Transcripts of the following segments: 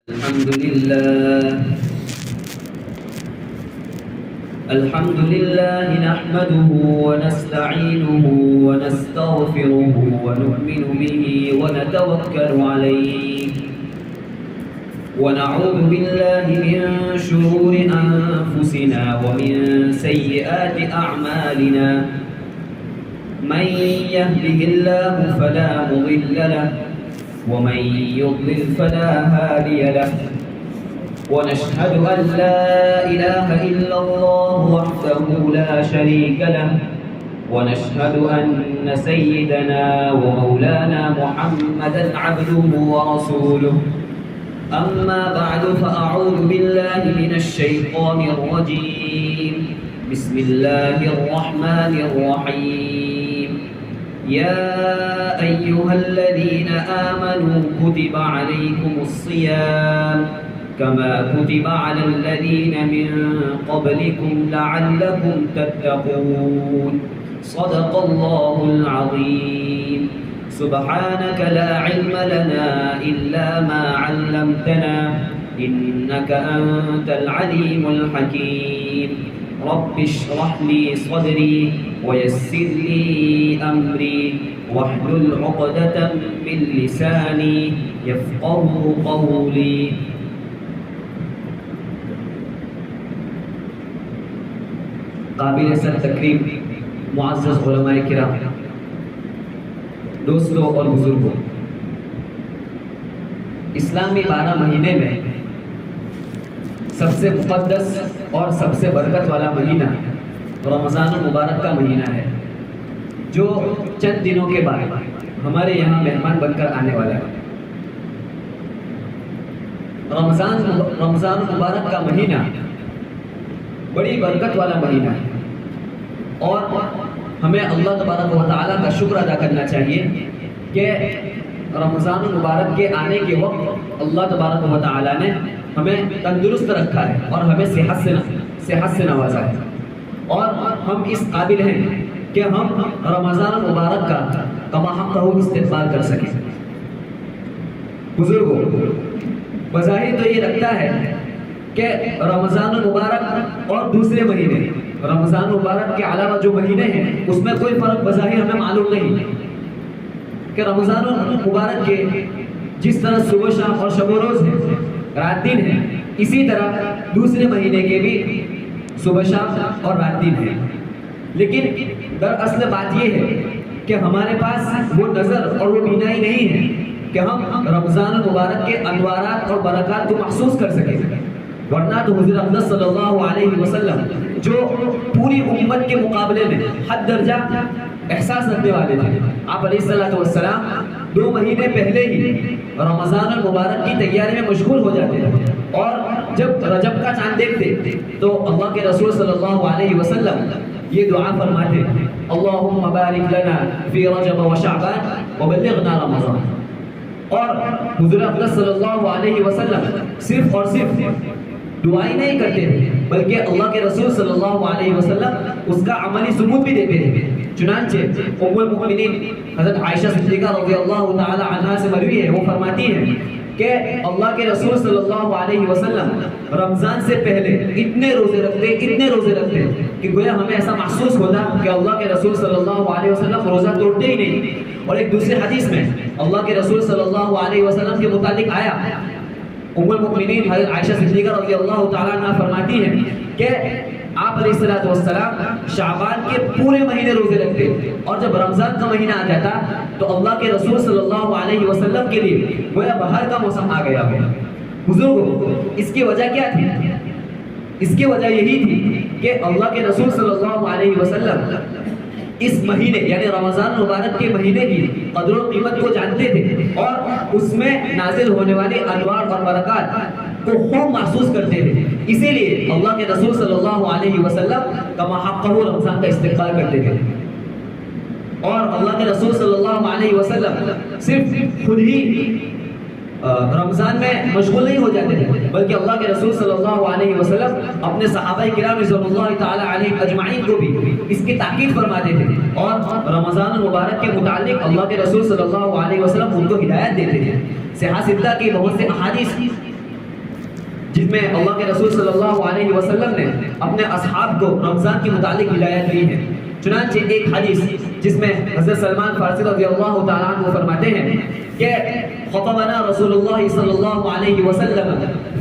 الحمد لله نحمده ونستعينه ونستغفره ونؤمن به ونتوكل عليه ونعوذ بالله من شرور أنفسنا ومن سيئات أعمالنا من يهده الله فلا مضل له ومن يضلل فلا هادي له ونشهد أن لا إله إلا الله وحده لا شريك له ونشهد أن سيدنا ومولانا محمدا عبده ورسوله أما بعد فأعوذ بالله من الشيطان الرجيم بسم الله الرحمن الرحيم يا أيها الذين آمنوا كتب عليكم الصيام كما كتب على الذين من قبلكم لعلكم تتقون صدق الله العظيم سبحانك لا علم لنا إلا ما علمتنا إنك أنت العليم الحكيم رب اشرح لي صدري ويسر لي أمري واحلل عقدة من لساني يفقهوا قولي قابل سر تقریب معزز علماء کرام، دوستوں اور بزرگوں، اسلامی 12 مہینے میں سب سے مقدس اور سب سے برکت والا مہینہ رمضان المبارک کا مہینہ ہے، جو چند دنوں کے بعد ہمارے یہاں مہمان بن کر آنے والا ہے۔ رمضان المبارک کا مہینہ بڑی برکت والا مہینہ ہے، اور ہمیں اللہ تبارک و تعالیٰ کا شکر ادا کرنا چاہیے کہ رمضان المبارک کے آنے کے وقت اللہ تبارک و تعالیٰ نے ہمیں تندرست رکھا ہے اور ہمیں صحت سے نوازا ہے، اور ہم اس قابل ہیں کہ ہم رمضان المبارک کا کما حق استقبال کر سکیں۔ بزرگوں، بظاہر تو یہ لگتا ہے کہ رمضان المبارک اور دوسرے مہینے، رمضان المبارک کے علاوہ جو مہینے ہیں اس میں کوئی فرق بظاہر ہمیں معلوم نہیں کہ رمضان المبارک کے جس طرح صبح شام اور شب و روز ہے، رات دن ہے، اسی طرح دوسرے مہینے کے بھی صبح شام اور رات دن ہے، لیکن دراصل بات یہ ہے کہ ہمارے پاس وہ نظر اور وہ بینائی نہیں ہے کہ ہم رمضان المبارک کے انوارات اور برکات کو محسوس کر سکیں، ورنہ تو حضور اقدس صلی اللہ علیہ وسلم جو پوری امت کے مقابلے میں حد درجہ احساس رکھنے والے تھے، آپ علیہ السلام 2 مہینے پہلے ہی رمضان المبارک کی تیاری میں مشغول ہو جاتے تھے، اور جب رجب کا چاند دیکھتے تو اللہ کے رسول صلی اللہ علیہ وسلم یہ دعا فرماتے، اللہم بارک لنا فی رجب و شعبان وبلغنا رمضان۔ اور حضور اقدس صلی اللہ علیہ وسلم صرف اور صرف دعائیں نہیں کرتے تھے، بلکہ اللہ کے رسول صلی اللہ علیہ وسلم اس کا عملی ثبوت بھی دیتے تھے۔ چنانچہ ام المؤمنین حضرت عائشہ صدیقہ رضی اللہ تعالی عنہا سے مروی ہے، وہ فرماتی ہیں کہ اللہ کے رسول صلی اللہ علیہ وسلم رمضان سے پہلے اتنے روزے رکھتے کہ گویا ہمیں ایسا محسوس ہوتا کہ اللہ کے رسول صلی اللہ علیہ وسلم روزہ توڑتے ہی نہیں۔ اور ایک دوسرے حدیث میں اللہ کے رسول صلی اللہ علیہ وسلم کے متعلق آیا، ام المؤمنین حضرت عائشہ صدیقہ رضی اللہ تعالی عنہ فرماتی ہیں کہ آپ علیہ السلام شعبان کے پورے مہینے روزے رکھتے، اور جب رمضان کا مہینہ آ جاتا تو اللہ کے رسول صلی اللہ علیہ وسلم کے لیے گویا بہار کا موسم آ گیا ہو۔ بزرگوں، اس کی وجہ کیا تھی؟ اس کی وجہ یہی تھی کہ اللہ کے رسول صلی اللہ علیہ وسلم اس مہینے یعنی رمضان مبارک کے مہینے کی قدر و قیمت کو جانتے تھے، اور اس میں نازل ہونے والے انوار اور برکات کو خوب محسوس کرتے تھے، اسی لیے اللہ کے رسول صلی اللہ علیہ وسلم کما حقہ رمضان کا استقبال کرتے تھے۔ اور اللہ کے رسول صلی اللہ علیہ وسلم صرف خود ہی رمضان میں مشغول نہیں ہو جاتے تھے، بلکہ اللہ کے رسول صلی اللہ علیہ وسلم اپنے صحابہ کرام رضوان اللہ تعالی علیہم اجمعین کو بھی اس کی تاکید فرماتے تھے، اور رمضان المبارک کے متعلق اللہ کے رسول صلی اللہ علیہ وسلم ان کو ہدایت دیتے تھے۔ صحیح ستہ کی بہت سے احادیث جس میں اللہ کے رسول صلی اللہ علیہ وسلم نے اپنے اصحاب کو رمضان کے متعلق ہدایت دی ہے. چنانچہ ایک حدیث جس میں حضرت سلمان فارسی رضی اللہ تعالیٰ عنہ فرماتے ہیں کہ خطبنا رسول اللہ صلی اللہ علیہ وسلم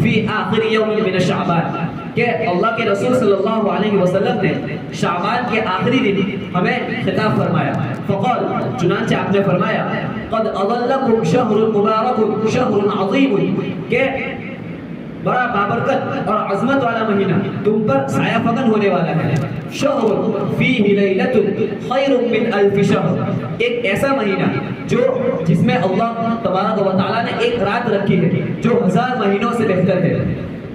فی آخر یوم من شعبان، کہ اللہ کے رسول صلی اللہ علیہ وسلم نے شعبان کے آخری دن ہمیں خطاب فرمایا. فقال، چنانچہ آپ نے فرمایا قد اظلکم شہر مبارک شہر عظیم، کہ بڑا بابرکت اور عظمت والا مہینہ تم پر سایہ فگن ہونے والا ہے. شہر فیہ لیلۃ خیر من الف شہر، ایک ایسا مہینہ جس میں اللہ تبارک و تعالیٰ نے ایک رات رکھی ہے جو 1000 مہینوں سے بہتر ہے.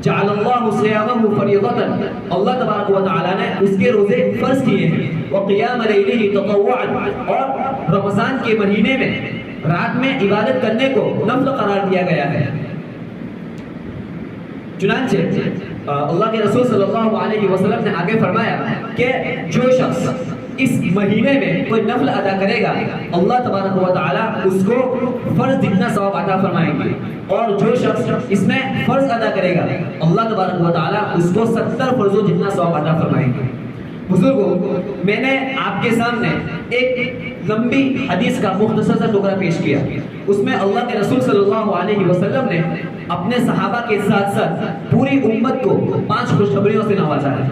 جعل اللہ صیامہ فریضۃ، اللہ تبارک و تعالیٰ نے اس کے روزے فرض کیے ہیں. وقیام لیلہ تطوعا، اور رمضان کے مہینے میں رات میں عبادت کرنے کو نفل قرار دیا گیا ہے. چنانچہ اللہ کے رسول صلی اللہ علیہ وسلم نے آگے فرمایا کہ جو شخص اس مہینے میں کوئی نفل ادا کرے گا اللہ تبارک و تعالیٰ اس کو فرض جتنا ثواب عطا فرمائیں گے، اور جو شخص اس میں فرض ادا کرے گا اللہ تبارک و تعالیٰ اس کو 70 فرضوں جتنا ثواب عطا فرمائیں گے. بزرگوں، میں نے آپ کے سامنے ایک لمبی حدیث کا مختصر سا ٹکڑا پیش کیا. اس میں اللہ کے رسول صلی اللہ علیہ وسلم نے اپنے صحابہ کے ساتھ ساتھ پوری امت کو 5 خوشخبریوں سے نوازا ہے.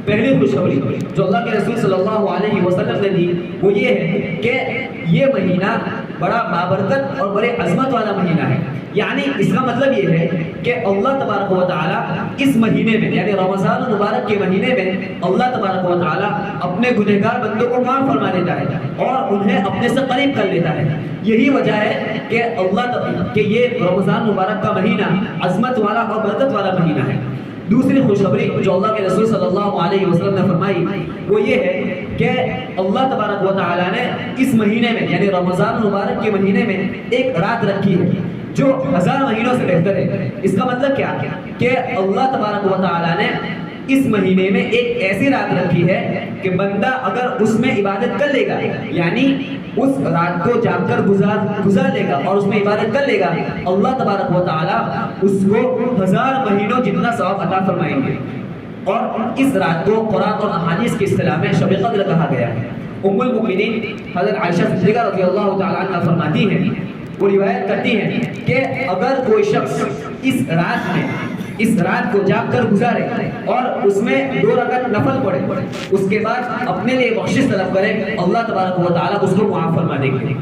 پہلی خوشخبری جو اللہ کے رسول صلی اللہ علیہ وسلم نے دی وہ یہ ہے کہ یہ مہینہ بڑا بابرکت اور بڑے عظمت والا مہینہ ہے. یعنی اس کا مطلب یہ ہے کہ اللہ تبارک و تعالیٰ اس مہینے میں یعنی رمضان المبارک کے مہینے میں اللہ تبارک و تعالیٰ اپنے گنہگار بندوں کو معاف فرما دیتا ہے اور انہیں اپنے سے قریب کر لیتا ہے. یہی وجہ ہے کہ یہ رمضان مبارک کا مہینہ عظمت والا اور برکت والا مہینہ ہے. دوسری خوشخبری جو اللہ کے رسول صلی اللہ علیہ وسلم نے فرمائی وہ یہ ہے کہ اللہ تبارک و تعالیٰ نے اس مہینے میں یعنی رمضان مبارک کے مہینے میں ایک رات رکھی ہے جو 1000 مہینوں سے بہتر ہے. اس کا مطلب کیا کہ اللہ تبارک و تعالیٰ نے اس مہینے میں ایک ایسی رات رکھی ہے کہ بندہ اگر اس میں عبادت کر لے گا یعنی اس رات کو جاگ کر گزار لے گا اور اس میں عبادت کر لے گا اللہ تبارک و تعالیٰ اس کو 1000 مہینوں جتنا ثواب عطا فرمائیں گے. اور اس رات کو قرآن اور احادیث کی اصطلاح میں شب قدر کہا گیا ہے. ام المؤمنین حضرت عائشہ صدیقہ رضی اللہ تعالیٰ عنہ فرماتی ہیں، وہ روایت کرتی ہیں کہ اگر کوئی شخص اس رات کو جاگ کر گزارے اور اس میں 2 رکعت نفل پڑھے اس کے بعد اپنے لیے بخشش طلب کرے اللہ تبارک و تعالیٰ اس کو معاف فرما دیں گے.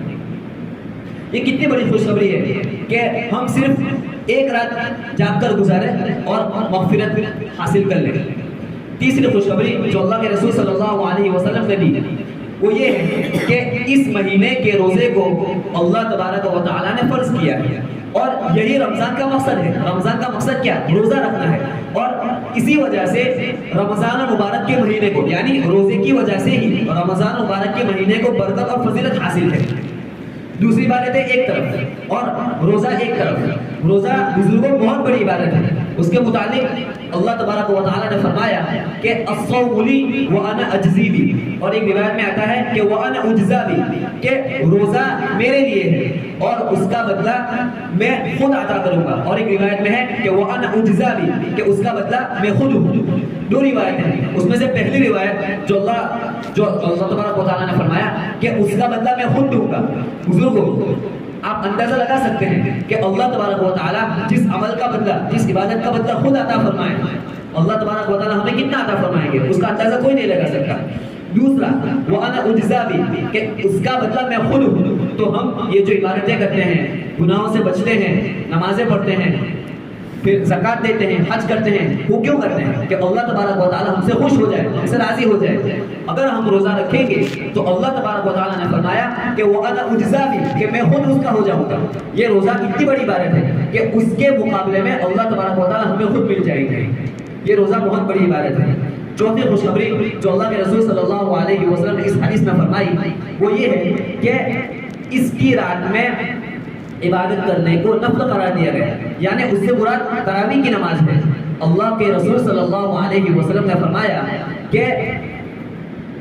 یہ کتنی بڑی خوشخبری ہے کہ ہم صرف ایک رات جاگ کر گزارے اور مغفرت حاصل کر لیں. تیسری خوشخبری جو اللہ کے رسول صلی اللہ علیہ وسلم نے دی وہ یہ ہے کہ اس مہینے کے روزے کو اللہ تبارک و تعالیٰ نے فرض کیا ہے اور یہی رمضان کا مقصد ہے. رمضان کا مقصد کیا؟ روزہ رکھنا ہے. اور اسی وجہ سے رمضان مبارک کے مہینے کو یعنی روزے کی وجہ سے ہی رمضان مبارک کے مہینے کو برکت اور فضیلت حاصل ہے. دوسری عبادت ہے ایک طرف اور روزہ ایک طرف. روزہ بزرگوں بہت بڑی عبادت ہے. اس کے متعلق اللہ تبارک و تعالیٰ نے فرمایا کہ الصوم لی وانا اجزی بی، اور ایک روایت میں آتا ہے کہ وانا اجزا بی، کہ روزہ میرے لیے ہے اور اس کا بدلہ میں خود عطا کروں گا. اور ایک روایت میں ہے کہ وانا اجزا بی، کہ اس کا بدلہ میں خود ہوں. 2 روایتیں ہیں. اس میں سے پہلی روایت جو اللہ تبارک و تعالیٰ نے فرمایا کہ اس کا بدلہ میں خود دوں گا. بزرگوں، آپ اندازہ لگا سکتے ہیں کہ اللہ تبارک و تعالیٰ جس عمل کا بدلہ جس عبادت کا بدلہ خود عطا فرمائے اللہ تبارک و تعالیٰ ہمیں کتنا عطا فرمائیں گے اس کا اندازہ کوئی نہیں لگا سکتا. دوسرا وانا اجزا بی، کہ اس کا بدلہ میں خود ہوں. تو ہم یہ جو عبادتیں کرتے ہیں، گناہوں سے بچتے ہیں، نمازیں پڑھتے ہیں، پھر زکات دیتے ہیں، حج کرتے ہیں، وہ کیوں کرتے ہیں؟ کہ اللہ تبارک و تعالیٰ ہم سے خوش ہو جائے، ہم سے راضی ہو جائے. اگر ہم روزہ رکھیں گے تو اللہ تبارک و تعالیٰ نے فرمایا کہ وہ انا اجزا بھی، کہ میں خود اس کا ہو جاؤں گا. یہ روزہ اتنی بڑی عبادت ہے کہ اس کے مقابلے میں اللہ تبارک و تعالیٰ ہمیں خود مل جائیں گے. یہ روزہ بہت بڑی عبادت ہے. چوتھی خوشخبری جو اللہ کے رسول صلی اللہ علیہ وسلم نے اس حدیث میں فرمائی وہ یہ ہے کہ اس کی رات میں عبادت کرنے کو نفل قرار دیا گیا، یعنی اس سے مراد تراویح کی نماز ہے. اللہ کے رسول صلی اللہ علیہ وسلم نے فرمایا کہ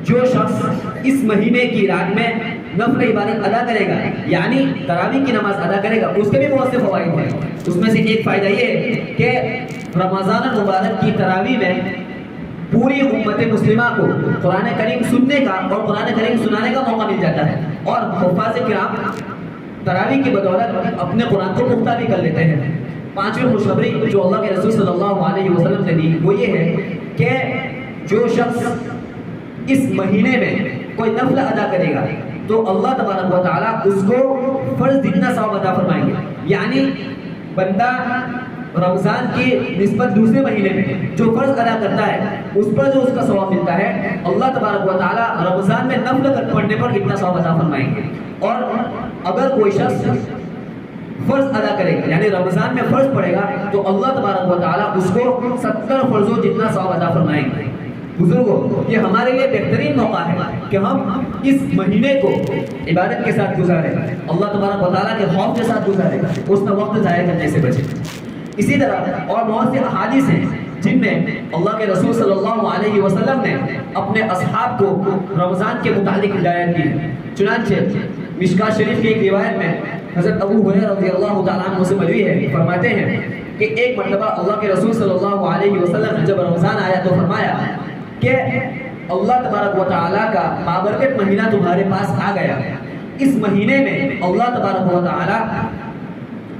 جو شخص اس مہینے کی رات میں نفل عبادت ادا کرے گا یعنی تراویح کی نماز ادا کرے گا اس کے بھی بہت سے فوائد ہیں. اس میں سے ایک فائدہ یہ ہے کہ رمضان المبارک کی تراویح میں پوری امت مسلمہ کو قرآن کریم سننے کا اور قرآن کریم سنانے کا موقع مل جاتا ہے، اور حفاظ کرام تراویح کی بدولت اپنے قرآن کو پختہ بھی کر لیتے ہیں۔ پانچویں خوشخبری جو اللہ کے رسول صلی اللہ علیہ وسلم نے دی وہ یہ ہے کہ جو شخص اس مہینے میں کوئی نفل ادا کرے گا تو اللہ تبارک و تعالیٰ اس کو فرض جتنا ثواب عطا فرمائیں گے۔ یعنی بندہ رمضان کی نسبت دوسرے مہینے میں جو فرض ادا کرتا ہے اس پر جو اس کا ثواب ملتا ہے، اللہ تبارک و تعالیٰ رمضان میں نفل پڑھنے پر اتنا ثواب عطا فرمائیں گے۔ اور اگر کوئی شخص فرض ادا کرے گا یعنی رمضان میں فرض پڑے گا تو اللہ تبارک و تعالیٰ اس کو 70 فرضوں جتنا ثواب عطا فرمائیں گے۔ بزرگوں، یہ ہمارے لیے بہترین موقع ہے کہ ہم اس مہینے کو عبادت کے ساتھ گزاریں، اللہ تبارک و تعالیٰ کے خوف کے ساتھ گزاریں، اس میں وقت ضائع کرنے سے بچیں۔ اسی طرح اور بہت سے احادیث ہیں جن میں اللہ کے رسول صلی اللہ علیہ وسلم نے اپنے اصحاب کو رمضان کے متعلق ہدایت دی۔ چنانچہ مشکاۃ شریف کی ایک روایت میں حضرت ابو ہریرہ رضی اللہ تعالیٰ عنہ سے مروی ہے، فرماتے ہیں کہ ایک مرتبہ اللہ کے رسول صلی اللہ علیہ وسلم نے جب رمضان آیا تو فرمایا کہ اللہ تبارک و تعالیٰ کا بابرکت مہینہ تمہارے پاس آ گیا۔ اس مہینے میں اللہ تبارک و تعالیٰ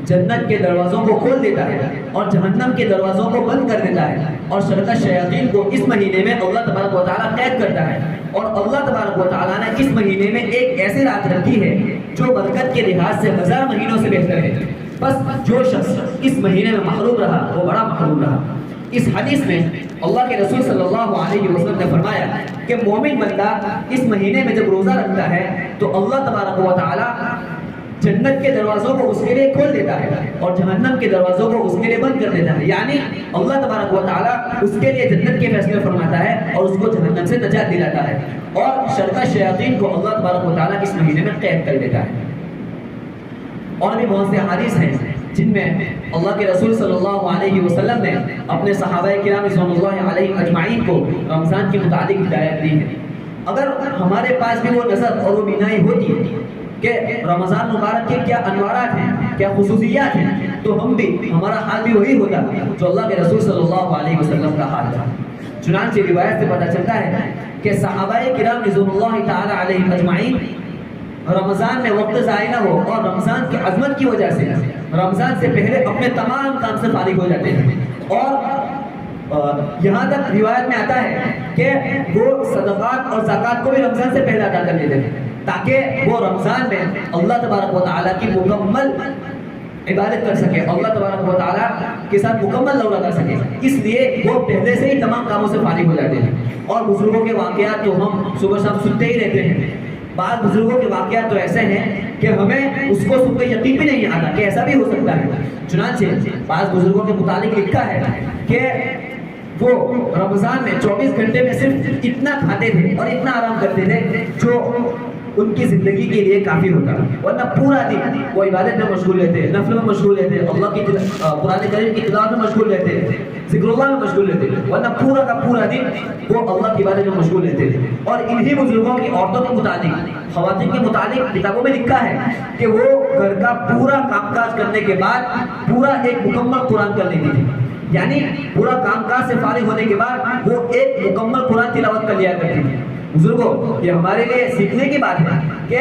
جنت کے دروازوں کو کھول دیتا ہے اور جہنم کے دروازوں کو بند کر دیتا ہے، اور شرکت شیاطین کو اس مہینے میں اللہ تبارک و تعالیٰ قید کرتا ہے۔ اور اللہ تبارک و تعالیٰ نے اس مہینے میں ایک ایسی رات رکھی ہے جو برکت کے لحاظ سے 1000 مہینوں سے بہتر ہے۔ بس جو شخص اس مہینے میں محروم رہا وہ بڑا محروم رہا۔ اس حدیث میں اللہ کے رسول صلی اللہ علیہ وسلم نے فرمایا کہ مومن بندہ اس مہینے میں جب روزہ رکھتا ہے تو اللہ تبارک و تعالیٰ جنت کے دروازوں کو اس کے لیے کھول دیتا ہے اور جہنم کے دروازوں کو اس کے لیے بند کر دیتا ہے۔ یعنی اللہ تبارک و تعالیٰ اس کے لیے جنت کے فیصلے فرماتا ہے اور اس کو جہنم سے نجات دلاتا ہے، اور شرکت شیاطین کو اللہ تبارک و تعالیٰ اس مہینے میں قید کر دیتا ہے۔ اور بھی بہت سے حدیث ہیں جن میں اللہ کے رسول صلی اللہ علیہ وسلم نے اپنے صحابہ کرام رضوان اللہ علیہ اجمعین کو رمضان کے متعلق ہدایت دی ہے۔ اگر ہمارے پاس بھی وہ نظر اور وہ بینائی ہوتی کہ رمضان مبارک کے کیا انوارات ہیں، کیا خصوصیات ہیں، تو ہم بھی ہمارا حال بھی وہی ہوتا جو اللہ کے رسول صلی اللہ علیہ وسلم کا حال تھا۔ چنانچہ روایت سے پتہ چلتا ہے کہ صحابہ کرام رضوان اللہ تعالی علیہ اجمعین رمضان میں وقت ضائع نہ ہو اور رمضان کی عظمت کی وجہ سے رمضان سے پہلے اپنے تمام کام سے فارغ ہو جاتے ہیں، اور یہاں تک روایت میں آتا ہے کہ وہ صدقات اور زکوٰۃ کو بھی رمضان سے پہلے ادا کر لیتے ہیں تاکہ وہ رمضان میں اللہ تبارک و تعالیٰ کی مکمل عبادت کر سکے، اللہ تبارک و تعالیٰ کے ساتھ مکمل لولا کر سکے۔ اس لیے وہ پہلے سے ہی تمام کاموں سے فارغ ہو جاتے ہیں۔ اور بزرگوں کے واقعات تو ہم صبح شام سنتے ہی رہتے ہیں۔ بعض بزرگوں کے واقعات تو ایسے ہیں کہ ہمیں اس کو سن کر یقین بھی نہیں آتا کہ ایسا بھی ہو سکتا ہے۔ چنانچہ بعض بزرگوں کے متعلق لکھا ہے کہ وہ رمضان میں 24 گھنٹے میں صرف اتنا کھاتے تھے اور اتنا آرام کرتے تھے جو ان کی زندگی کے لیے کافی ہوتا، ورنہ پورا دن وہ عبادت میں مشغول رہتے، نفل میں مشغول رہتے، اللہ کی قرآن کریم کی تلاوت میں مشغول رہتے، ذکر اللہ میں مشغول رہتے، ورنہ پورا کا پورا دن وہ اللہ کی عبادت میں مشغول رہتے تھے۔ اور انہی بزرگوں کی عورتوں کے متعلق، خواتین کے متعلق کتابوں میں لکھا ہے کہ وہ گھر کا پورا کام کاج کرنے کے بعد پورا ایک مکمل قرآن کر لیتی تھی، یعنی پورا کام کاج سے فارغ ہونے کے بعد وہ ایک مکمل قرآن تلاوت کر لیا کرتی تھی۔ بزرگوں، یہ ہمارے لیے سیکھنے کی بات ہے کہ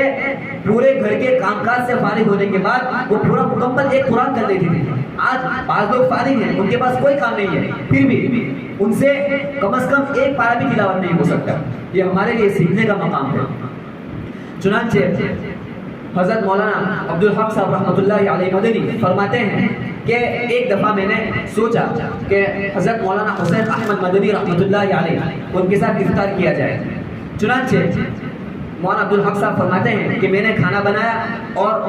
پورے گھر کے کام کاج سے فارغ ہونے کے بعد وہ پورا مکمل ایک قرآن کر لیتی تھی۔ آج بعض لوگ فارغ ہیں، ان کے پاس کوئی کام نہیں ہے، پھر بھی ان سے کم از کم ایک پارہ بھی تلاوت نہیں ہو سکتا۔ یہ ہمارے لیے سیکھنے کا مقام ہے۔ چنانچہ حضرت مولانا عبدالحق صاحب رحمۃ اللہ علیہ مدنی فرماتے ہیں کہ ایک دفعہ میں نے سوچا کہ حضرت مولانا حسین احمد مدنی رحمۃ اللہ علیہ ان کے ساتھ افطار کیا جائے۔ چنانچہ مولانا عبدالحق صاحب فرماتے ہیں کہ میں نے کھانا بنایا اور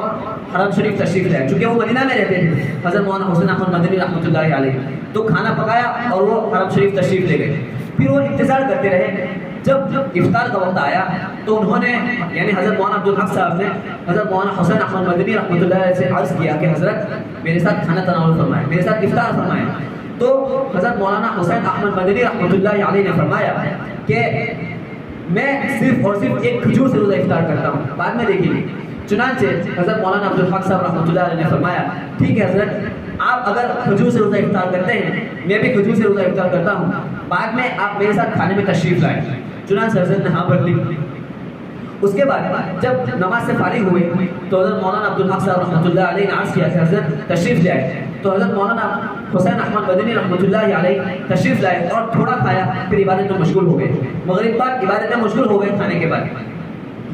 حرم شریف تشریف لائے، چونکہ وہ مدینہ میں رہتے تھے حضرت مولانا حسین احمد مدنی رحمۃ اللہ علیہ، تو کھانا پکایا اور وہ حرم شریف تشریف لے گئے۔ پھر وہ انتظار کرتے رہے، جب افطار کا وقت آیا تو انہوں نے یعنی حضرت مولانا عبدالحق صاحب نے حضرت مولانا حسین احمد مدنی رحمۃ اللہ علیہ سے عرض کیا کہ حضرت میرے ساتھ کھانا تناول فرمائیں، میرے ساتھ افطار فرمائیں۔ تو حضرت مولانا حسین احمد مدنی رحمۃ اللہ علیہ نے فرمایا کہ میں صرف اور صرف ایک کھجور سے روزہ افطار کرتا ہوں، بعد میں دیکھیں گے۔ چنانچہ حضرت مولانا عبدالحق صاحب رحمۃ اللہ علیہ نے فرمایا ٹھیک ہے حضرت، آپ اگر کھجور سے روزہ افطار کرتے ہیں، میں بھی کھجور سے روزہ افطار کرتا ہوں، بعد میں آپ میرے ساتھ کھانے میں تشریف لائیں، چنانچہ حضرت نے ہاں بھر لی۔ اس کے بعد جب نماز سے فارغ ہوئے تو حضرت مولانا عبدالحق صاحب رحمۃ اللہ علیہ نے عرض کیا کہ حضرت تشریف لے آئے، تو حضرت مولانا حسین احمد مدنی رحمۃ اللہ علیہ تشریف لائے اور تھوڑا کھایا، پھر عبادت میں مشغول ہو گئے۔ مغرب بعد عبادت میں مشغول ہو گئے کھانے کے بعد۔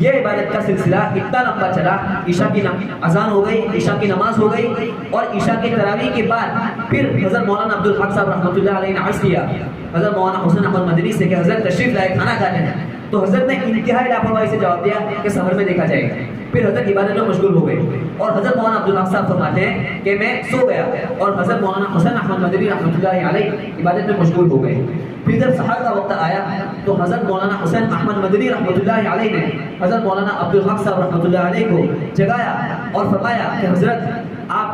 یہ عبادت کا سلسلہ اتنا لمبا چلا، عشاء کی اذان ہو گئی، عشاء کی نماز ہو گئی، اور عشاء کی تراویح کے بعد پھر حضرت مولانا عبدالحق صاحب رحمۃ اللہ علیہ نے عرض کیا حضرت مولانا حسین احمد مدنی سے کہ حضرت تشریف لائے کھانا کھاتے ہیں، تو حضرت نے انتہائی لاپرواہی سے جواب دیا کہ سفر میں دیکھا جائے گا۔ پھر حضرت عبادت میں مشغول ہو گئے، اور حضرت مولانا عبدالحق صاحب فرماتے ہیں کہ میں سو گیا اور حضرت مولانا حسین احمد مدنی رحمۃ اللہ علیہ عبادت میں مشغول ہو گئے۔ پھر جب سحر کا وقت آیا تو حضرت مولانا حسین احمد مدنی رحمۃ اللہ علیہ نے حضرت مولانا عبدالحق صاحب رحمۃ اللہ علیہ کو جگایا اور فرمایا کہ حضرت آپ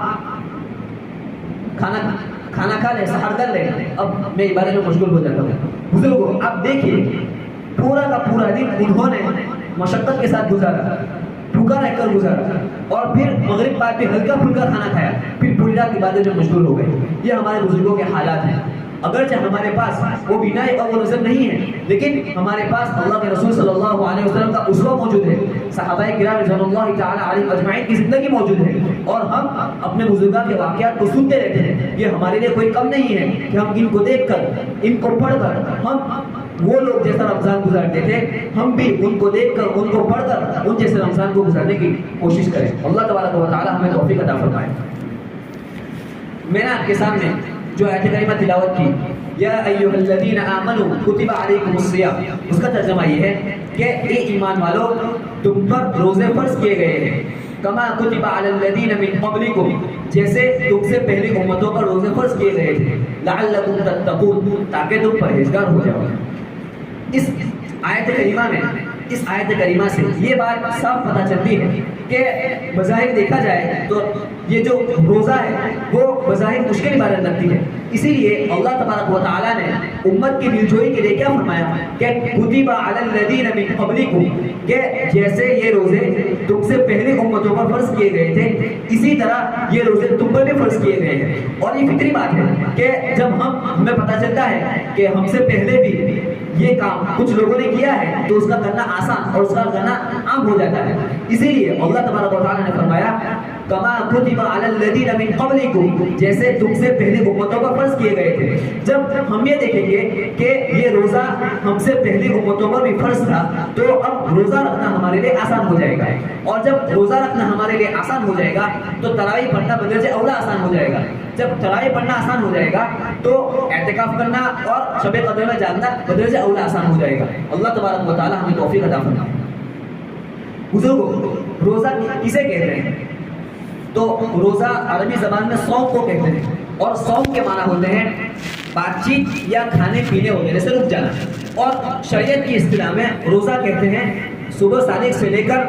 کھانا کھا لیں، سحر کر لیں، اب میں عبادت میں مشغول ہو جاتا ہوں۔ بزرگوں آپ دیکھیے پورا کا پورا دن انہوں نے مشقت کے ساتھ گزارا، بھوکا رہ کر گزارا، اور پھر مغرب بعد بھی ہلکا پھلکا کھانا کھایا، پھر پوری رات عبادت میں مشغول ہو گئے۔ یہ ہمارے بزرگوں کے حالات ہیں۔ اگرچہ ہمارے پاس وہ بنا اور وہ نظر نہیں ہے، لیکن ہمارے پاس اللہ کے رسول صلی اللہ علیہ وسلم کا اسوہ موجود ہے، صحابہ کرام رضوان اللہ تعالی علیہم اجمعین کی زندگی موجود ہے، اور ہم اپنے بزرگوں کے واقعات کو سنتے رہتے ہیں۔ یہ ہمارے لیے کوئی کم نہیں ہے کہ ہم ان کو دیکھ کر، ان کو پڑھ کر، ہم وہ لوگ جیسا رمضان گزارتے تھے ہم بھی ان کو دیکھ کر، ان کو پڑھ کر ان جیسے رمضان کو گزارنے کی کوشش کریں۔ اللہ تبارک و تعالی ہمیں توفیق عطا فرمائے۔ میں نے آپ کے سامنے جو آیت کریمہ تلاوت کی، یا ایھا الذین آمنوا کتب علیکم الصیام، اس کا ترجمہ یہ ہے کہ اے ایمان والو تم پر روزے فرض کیے گئے ہیں، کما کتب علی الذین من قبلکم، جیسے تم سے پہلی امتوں پر روزے فرض کیے گئے تھے، لعلکم تتقون، تاکہ تم پرہیزگار ہو جاؤ۔ اس آیت کریمہ میں، اس آیت کریمہ سے یہ بات صاف پتہ چلتی ہے کہ بظاہر دیکھا جائے تو یہ جو روزہ ہے وہ بظاہر مشکل عبادت لگتی ہے، اسی لیے اللہ تبارک و تعالیٰ نے امت کی دلجوئی کے لیے کیا فرمایا کہ کتب علی الذین من قبلکم، کہ جیسے یہ روزے تم سے پہلے امتوں پر فرض کیے گئے تھے اسی طرح یہ روزے تم پر بھی فرض کیے گئے ہیں۔ اور یہ فطری بات ہے کہ جب ہمیں پتہ چلتا ہے کہ ہم سے پہلے بھی یہ کام کچھ لوگوں نے کیا ہے تو اس کا کرنا آسان اور اس کا کرنا عام ہو جاتا ہے، اسی لیے اللہ تبارک و تعالیٰ نے فرمایا کما کتب علی الذین من قبلکم، جیسے تم سے پہلے امتوں پر فرض کیے گئے تھے۔ جب ہم یہ دیکھیں گے کہ یہ روزہ ہم سے پہلی امتوں پر بھی فرض تھا تو اب روزہ رکھنا ہمارے لیے آسان ہو جائے گا، اور جب روزہ رکھنا ہمارے لیے آسان ہو جائے گا تو تراویح پڑھنا بدرجہ اولا آسان ہو جائے گا۔ جب تراویح پڑھنا آسان ہو جائے گا تو اعتکاف کرنا اور شب قدر میں جانا بدرجہ اولا آسان ہو جائے گا۔ اللہ تبارک و تعالی ہمیں توفیق عطا فرمائے۔ بزرگوں روزہ کسے کہتے ہیں؟ تو روزہ عربی زبان میں صوم کو کہتے ہیں، اور صوم کے معنی ہوتے ہیں بات چیت یا کھانے پینے وغیرہ سے رک جانا، اور شریعت کی اصطلاح میں روزہ کہتے ہیں صبح صادق سے لے کر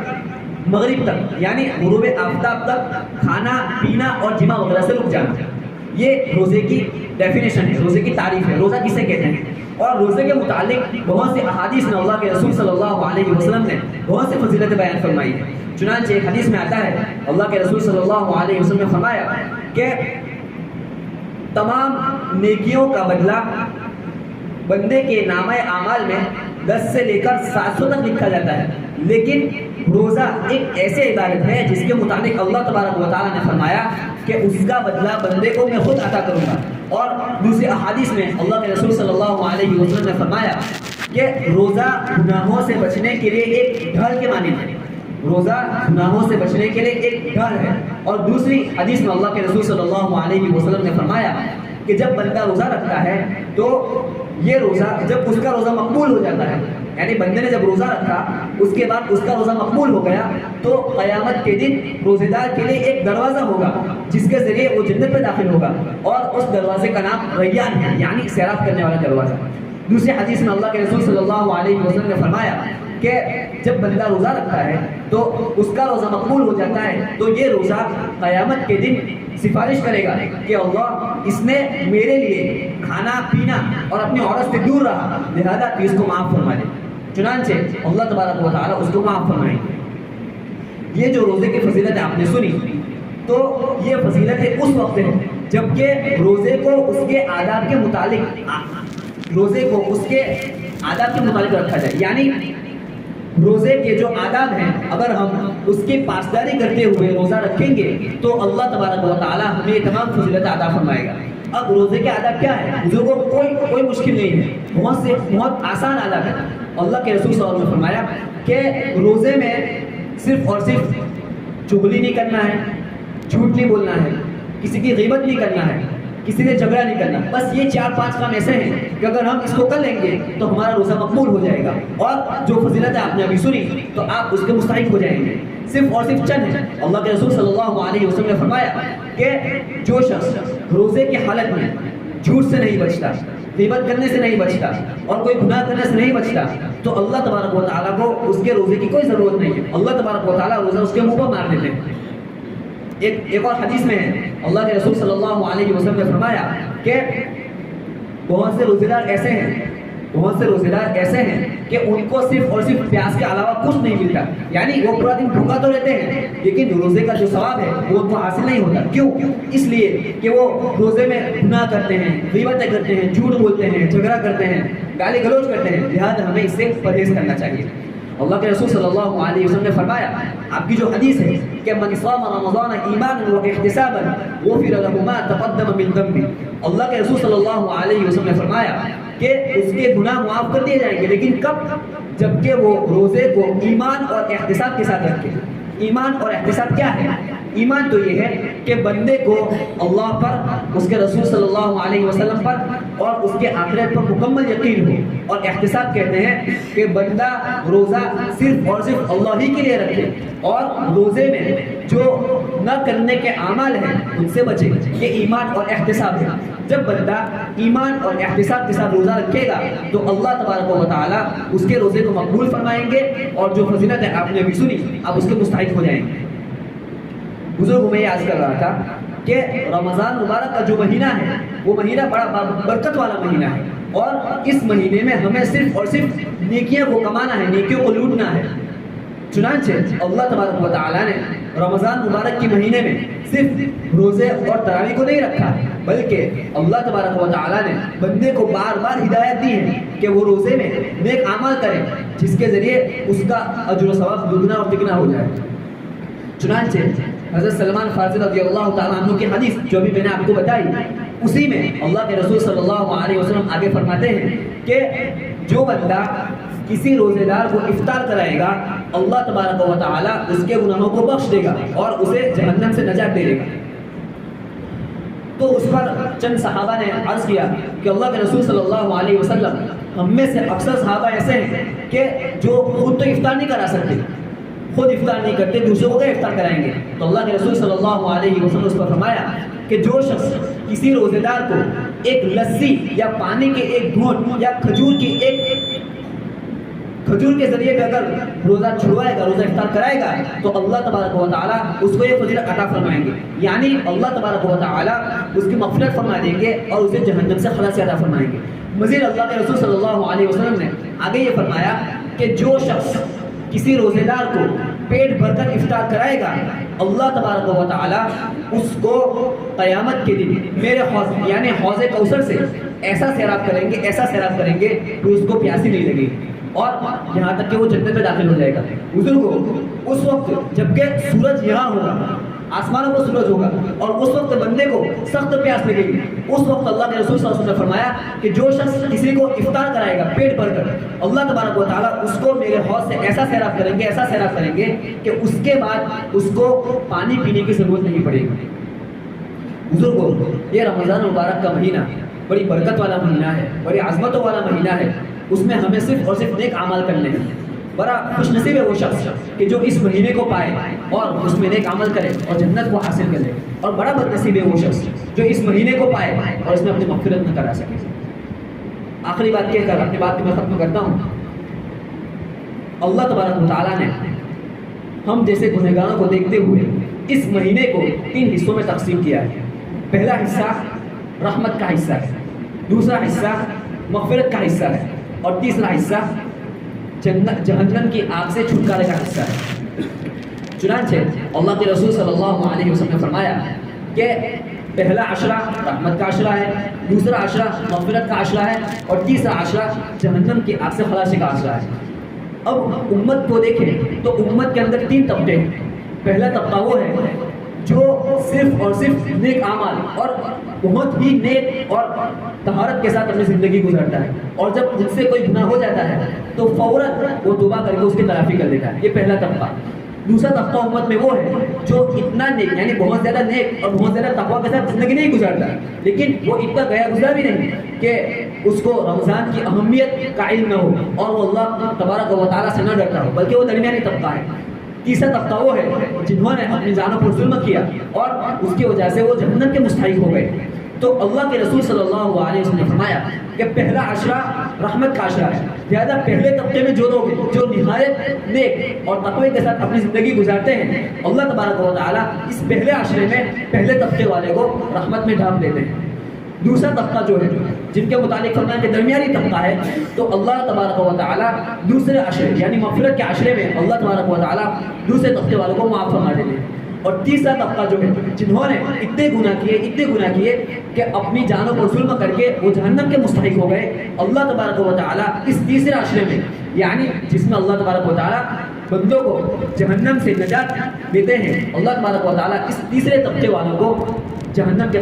مغرب تک، یعنی غروب آفتاب تک کھانا پینا اور جماع وغیرہ سے رک جانا۔ یہ روزے کی ڈیفینیشن ہے، روزے کی تعریف ہے، روزہ کسے کہتے ہیں۔ اور روزے کے متعلق بہت سی احادیث میں اللہ کے رسول صلی اللہ علیہ وسلم نے بہت سی فضیلتیں بیان فرمائی ہیں۔ چنانچہ ایک حدیث میں آتا ہے اللہ کے رسول صلی اللہ علیہ وسلم نے فرمایا کہ تمام نیکیوں کا بدلہ بندے کے نامہ اعمال میں 10 سے لے کر 700 تک لکھا جاتا ہے، لیکن روزہ ایک ایسی عبادت ہے جس کے متعلق اللہ تبارک و تعالیٰ نے فرمایا کہ اس کا بدلہ بندے کو میں خود عطا کروں گا۔ اور دوسری احادیث میں اللہ کے رسول صلی اللہ علیہ وسلم نے فرمایا کہ روزہ گناہوں سے بچنے کے لیے ایک ڈھال کے مانند ہے، روزہ گناہوں سے بچنے کے لیے ایک ڈھال ہے۔ اور دوسری حدیث میں اللہ کے رسول صلی اللہ علیہ وسلم نے فرمایا کہ جب بندہ روزہ رکھتا ہے تو یہ روزہ جب اس کا روزہ مقبول ہو جاتا ہے، یعنی بندے نے جب روزہ رکھا اس کے بعد اس کا روزہ مقبول ہو گیا تو قیامت کے دن روزے دار کے لیے ایک دروازہ ہوگا جس کے ذریعے وہ جنت میں داخل ہوگا، اور اس دروازے کا نام ریان ہے، یعنی سیراب کرنے والا دروازہ۔ دوسری حدیث میں اللہ کے رسول صلی اللہ علیہ وسلم نے فرمایا کہ جب بندہ روزہ رکھتا ہے تو اس کا روزہ مقبول ہو جاتا ہے تو یہ روزہ قیامت کے دن سفارش کرے گا کہ اللہ اس نے میرے لیے کھانا پینا اور اپنی عورت سے دور رہا، لہذا تو اس کو معاف فرما دے۔ چنانچہ اللہ تبارک و تعالیٰ اس کو معاف فرمائیں گے۔ یہ جو روزے کی فضیلت آپ نے سنی تو یہ فضیلت اس وقت ہے جبکہ روزے کو اس کے آداب کے مطابق رکھا جائے. یعنی روزے کے جو آداب ہیں اگر ہم اس کی پاسداری کرتے ہوئے روزہ رکھیں گے تو اللہ تبارک و تعالی ہمیں تمام فضیلت عطا فرمائے گا. اب روزے کے آداب کیا ہے؟ بزرگوں کو کوئی مشکل نہیں ہے، بہت آسان آداب ہے. اللہ کے رسول صلی اللہ علیہ وسلم نے فرمایا کہ روزے میں صرف اور صرف چغلی نہیں کرنا ہے، جھوٹ نہیں بولنا ہے، کسی کی غیبت نہیں کرنا ہے، کسی سے جھگڑا نہیں کرنا. بس یہ 4-5 کام ایسے ہیں کہ اگر ہم اس کو کر لیں گے تو ہمارا روزہ مقبول ہو جائے گا، اور جو فضیلت ہے آپ نے ابھی سنی تو آپ اس کے مستحق ہو جائیں گے. صرف اور صرف چند ہیں. اللہ کے رسول صلی اللہ علیہ وسلم نے فرمایا کہ جو شخص روزے کی حالت میں جھوٹ سے نہیں بچتا، غیبت کرنے سے نہیں بچتا اور کوئی گناہ کرنے سے نہیں بچتا تو اللہ تبارک و تعالیٰ کو اس کے روزے کی کوئی ضرورت نہیں ہے. اللہ تبارک و تعالیٰ روزہ اس کے منہ پر مار دیتے ہیں. ایک اور حدیث میں ہے اللہ کے رسول صلی اللہ علیہ وسلم نے فرمایا کہ بہت سے روزے دار ایسے ہیں کہ ان کو صرف اور صرف پیاس کے علاوہ کچھ نہیں ملتا. یعنی وہ پورا دن بھوکا تو رہتے ہیں لیکن روزے کا جو ثواب ہے وہ ان کو حاصل نہیں ہوتا. کیوں؟ اس لیے کہ وہ روزے میں گناہ کرتے ہیں، غیبتیں کرتے ہیں، جھوٹ بولتے ہیں، جھگڑا کرتے ہیں، گالی گلوچ کرتے ہیں. لہٰذا ہمیں اس سے پرہیز کرنا چاہیے. اللہ کے رسول صلی اللہ علیہ وسلم نے فرمایا، آپ کی جو حدیث ہے کہ من صام رمضان ایمانا واحتسابا غفر له ما تقدم من ذنبه، اللہ کے رسول صلی اللہ علیہ وسلم نے فرمایا کہ اس کے گناہ معاف کر دیے جائیں گے. لیکن کب؟ جبکہ وہ روزے کو ایمان اور احتساب کے ساتھ رکھے. ایمان اور احتساب کیا ہے؟ ایمان تو یہ ہے کہ بندے کو اللہ پر، اس کے رسول صلی اللہ علیہ وسلم پر اور اس کے آخرت پر مکمل یقین ہو. اور احتساب کہتے ہیں کہ بندہ روزہ صرف اور صرف اللہ ہی کے لیے رکھے اور روزے میں جو نہ کرنے کے اعمال ہیں ان سے بچے. یہ ایمان اور احتساب ہے. جب بندہ ایمان اور احتساب کے ساتھ روزہ رکھے گا تو اللہ تبارک و تعالیٰ اس کے روزے کو مقبول فرمائیں گے اور جو فضیلت ہے آپ نے ابھی سنی آپ اس کے مستحق ہو جائیں گے. بزرگ میں یہ عرض کر رہا تھا کہ رمضان مبارک کا جو مہینہ ہے وہ مہینہ بڑا برکت والا مہینہ ہے، اور اس مہینے میں ہمیں صرف اور صرف نیکیاں کو کمانا ہے، نیکیوں کو لوٹنا ہے. چنانچہ اللہ تبارک و تعالیٰ نے رمضان مبارک کے مہینے میں صرف روزے اور تراویح کو نہیں رکھا، بلکہ اللہ تبارک و تعالیٰ نے بندے کو بار بار ہدایت دی ہے کہ وہ روزے میں نیک اعمال کرے جس کے ذریعے اس کا اجر و ثواب دگنا اور تگنا ہو جائے. چنانچہ حضرت سلمان فارسی رضی اللہ تعالیٰ عنہ کی حدیث جو بھی میں نے آپ کو بتائی، اسی میں اللہ کے رسول صلی اللہ علیہ وسلم آگے فرماتے ہیں کہ جو بندہ کسی روزے دار کو افطار کرائے گا اللہ تبارک و تعالیٰ اس کے گناہوں کو بخش دے گا اور اسے جہنم سے نجات دے گا. تو اس پر چند صحابہ نے عرض کیا کہ اللہ کے رسول صلی اللہ علیہ وسلم، ہم میں سے اکثر صحابہ ایسے ہیں کہ جو خود تو افطار نہیں کرا سکتے، خود افطار نہیں کرتے، دوسروں کو افطار کرائیں گے. تو اللہ کے رسول صلی اللہ علیہ وسلم اس پر فرمایا کہ جو شخص کسی روزے دار کو ایک لسی یا پانی کے ایک گھونٹ یا کھجور کے ذریعے پہ اگر روزہ چھڑوائے گا، روزہ افطار کرائے گا تو اللہ تبارک و تعالیٰ اس کو یہ فضیلت عطا فرمائیں گے. یعنی اللہ تبارک و تعالیٰ اس کی مغفرت فرما دیں گے اور اسے جہنم سے خلاصی عطا فرمائیں گے. مزید اللہ کے رسول صلی اللہ علیہ وسلم نے آگے یہ فرمایا کہ جو شخص کسی روزے دار کو پیٹ بھر کر افطار کرائے گا اللہ تبارک و تعالیٰ اس کو قیامت کے دن میرے حوض یعنی حوض کوثر سے ایسا سیراب کریں گے کہ اس کو پیاسی نہیں لگے گی اور یہاں تک کہ وہ جنت میں داخل ہو جائے گا. بزرگوں، اس وقت جبکہ سورج یہاں ہوگا، آسمانوں کو سورج ہوگا اور اس وقت بندے کو سخت پیاس لگے گی، اس وقت اللہ کے رسول صلی اللہ علیہ وسلم نے فرمایا کہ جو شخص کسی کو افطار کرائے گا پیٹ بھر کر اللہ تبارک و تعالیٰ اس کو میرے حوض سے ایسا سیراب کریں گے کہ اس کے بعد اس کو پانی پینے کی ضرورت نہیں پڑے گی. بزرگوں، یہ رمضان مبارک کا مہینہ بڑی برکت والا مہینہ ہے، بڑی عظمتوں والا مہینہ ہے. اس میں ہمیں صرف اور صرف نیک اعمال کرنے ہیں. بڑا خوش نصیب ہے وہ شخص کہ جو اس مہینے کو پائے اور اس میں نیک عمل کرے اور جنت کو حاصل کرے، اور بڑا بد نصیب ہے وہ شخص جو اس مہینے کو پائے اور اس میں اپنی مغفرت نہ کرا سکے. آخری بات کہہ کر اپنی بات کو میں ختم کرتا ہوں. اللہ تبارک و تعالیٰ نے ہم جیسے گنہگاروں کو دیکھتے ہوئے اس مہینے کو 3 حصوں میں تقسیم کیا ہے. پہلا حصہ رحمت کا حصہ ہے، دوسرا حصہ مغفرت کا حصہ ہے اور تیسرا حصہ جہنم کی آگ سے چھٹکارے کا حصہ ہے. چنانچہ اللہ کے رسول صلی اللہ علیہ وسلم نے فرمایا کہ پہلا عشرہ رحمت کا عشرہ ہے، دوسرا عشرہ مغفرت کا عشرہ ہے، اور تیسرا عشرہ جہنم کی آگ سے خلاصی کا عشرہ ہے۔ اب امت کو دیکھیں تو امت کے اندر 3 طبقے ہیں۔ پہلا طبقہ وہ ہے جو صرف اور صرف نیک اعمال اور بہت ہی نیک اور طہارت کے ساتھ اپنی زندگی گزارتا ہے، اور جب ان سے کوئی گناہ ہو جاتا ہے تو فوراً وہ توبہ کر کے اس کی تلافی کر دیتا ہے۔ یہ پہلا طبقہ۔ دوسرا طبقہ امت میں وہ ہے جو اتنا نیک یعنی بہت زیادہ نیک اور بہت زیادہ تقویٰ کے ساتھ زندگی نہیں گزارتا، لیکن وہ اتنا گیا گزرا بھی نہیں کہ اس کو رمضان کی اہمیت کا علم نہ ہو اور وہ اللہ تبارک و تعالیٰ سے نہ ڈرتا ہو، بلکہ وہ درمیانی طبقہ ہے۔ تیسرا طبقہ وہ ہے جنہوں نے اپنی جانوں پر ظلم کیا اور اس کی وجہ سے وہ جہنم کے مستحق ہو گئے۔ تو اللہ کے رسول صلی اللہ علیہ وسلم نے فرمایا کہ پہلا عشرہ رحمت کا عشرہ ہے، لہذا پہلے طبقے میں جو لوگ جو نہایت نیک اور تقوی کے ساتھ اپنی زندگی گزارتے ہیں، اللہ تبارک و تعالیٰ اس پہلے عشرے میں پہلے طبقے والے کو رحمت میں ڈھانپ دیتے ہیں۔ دوسرا طبقہ جو ہے جن کے متعلق فرمایا کہ درمیانی طبقہ ہے، تو اللہ تبارک و تعالیٰ دوسرے عشرے یعنی مغفرت کے عشرے میں اللہ تبارک و تعالیٰ دوسرے طبقے والوں کو معاف فرما دیتے ہیں۔ اور تیسرا طبقہ جو ہے جنہوں نے اتنے گناہ کیے کہ اپنی جانوں پر ظلم کر کے وہ جہنم کے مستحق ہو گئے، اللہ تبارک و تعالیٰ اس تیسرے عشرے میں یعنی جس میں اللہ تبارک و تعالیٰ بندوں کو جہنم سے نجات دیتے ہیں، اللہ تبارک و تعالیٰ اس تیسرے طبقے والوں کو جہنم سے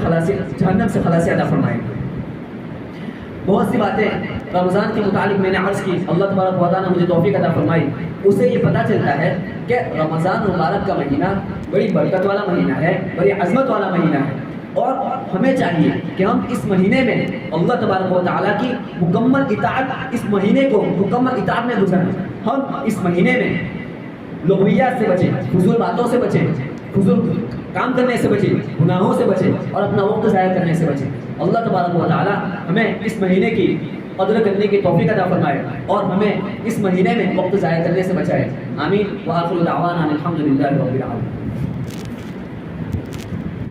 خلاصی عطا فرمائے۔ بہت سی باتیں رمضان کے متعلق میں نے عرض کی، اللہ تبارک و تعالیٰ نے مجھے توفیق عطا فرمائی۔ اس سے یہ پتہ چلتا ہے کہ رمضان مبارک کا مہینہ بڑی برکت والا مہینہ ہے، بڑی عظمت والا مہینہ ہے، اور ہمیں چاہیے کہ ہم اس مہینے میں اللہ تبارک و تعالیٰ کی مکمل اطاعت، اس مہینے کو مکمل اطاعت میں گزاریں۔ ہم اس مہینے میں لغویات سے بچیں، فضول باتوں سے بچیں، فضول کام کرنے سے بچیں، گناہوں سے بچیں، اور اپنا وقت ضائع کرنے سے بچیں۔ اللہ تبارک و تعالیٰ ہمیں اس مہینے کی قدر کرنے کی توفیق عطا فرمائے اور ہمیں اس مہینے میں وقت ضائع کرنے سے بچائے۔ آمین۔ وآخر دعوانا الحمد للہ رب العالمین۔